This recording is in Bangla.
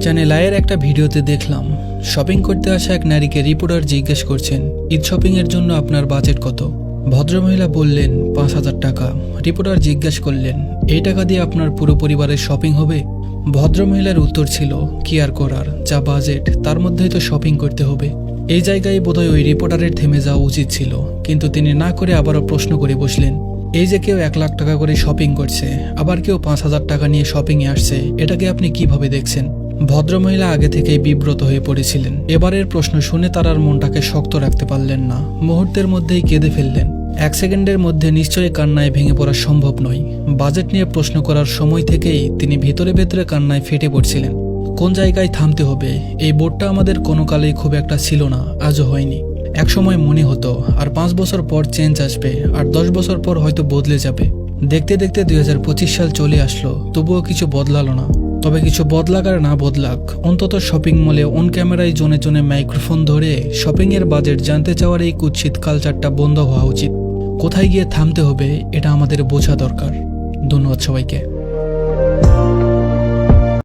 চ্যানেল আয়ের একটা ভিডিওতে দেখলাম শপিং করতে আসা এক নারীকে রিপোর্টার জিজ্ঞেস করছেন ঈদ শপিং এর জন্য আপনার বাজেট কত। ভদ্রমহিলা বললেন ৫,০০০ টাকা। রিপোর্টার জিজ্ঞেস করলেন এই টাকা দিয়ে আপনার পুরো পরিবারের শপিং হবে। ভদ্রমহিলার উত্তর ছিল কি আর করার, যা বাজেট তার মধ্যেই তো শপিং করতে হবে। এই জায়গায় বোধহয় ওই রিপোর্টারের থেমে যাওয়া উচিত ছিল, কিন্তু তিনি না করে আবারও প্রশ্ন করে বসলেন, এই যে কেউ ১,০০,০০০ টাকা করে শপিং করছে, আবার কেউ ৫,০০০ টাকা নিয়ে শপিংয়ে আসছে, এটাকে আপনি কিভাবে দেখছেন? ভদ্রমহিলা আগে থেকেই বিব্রত হয়ে পড়েছিলেন। এবারের প্রশ্ন শুনে তার আর মনটাকে শক্ত রাখতে পারলেন না, মুহূর্তের মধ্যেই কেঁদে ফেললেন। ১ সেকেন্ডের মধ্যে নিশ্চয়ই কান্নায় ভেঙে পড়া সম্ভব নয়। বাজেট নিয়ে প্রশ্ন করার সময় থেকেই তিনি ভেতরে ভেতরে কান্নায় ফেটে পড়ছিলেন। কোন জায়গায় থামতে হবে এই বোর্ডটা আমাদের কোনো কালেই খুব একটা ছিল না, আজও হয়নি। একসময় মনে হতো আর ৫ বছর পর চেঞ্জ আসবে, আর ১০ বছর পর হয়তো বদলে যাবে। দেখতে দেখতে ২০২৫ সাল চলে আসলো, তবুও কিছু বদলালো না। তবে কিছু বদলাক আর না বদলাক, অন্তত শপিং মলে অন ক্যামেরায় জনে জনে মাইক্রোফোন ধরে শপিং এর বাজেট জানতে চাওয়ার এই কুৎসিত কালচারটা বন্ধ হওয়া উচিত। কোথায় গিয়ে থামতে হবে এটা আমাদের বোঝা দরকার। ধন্যবাদ সবাইকে।